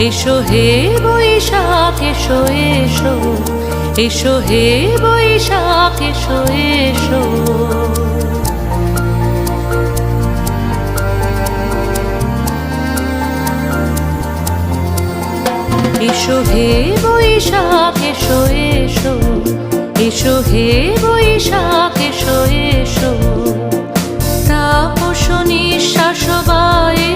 এসো হে বৈশাখ এসো এসো, এসো হে বৈশাখ এসো এসো। এসো হে বৈশাখ এসো এসো, এসো হে বৈশাখ এসো এসো। তাপস নিঃশ্বাস বায়ে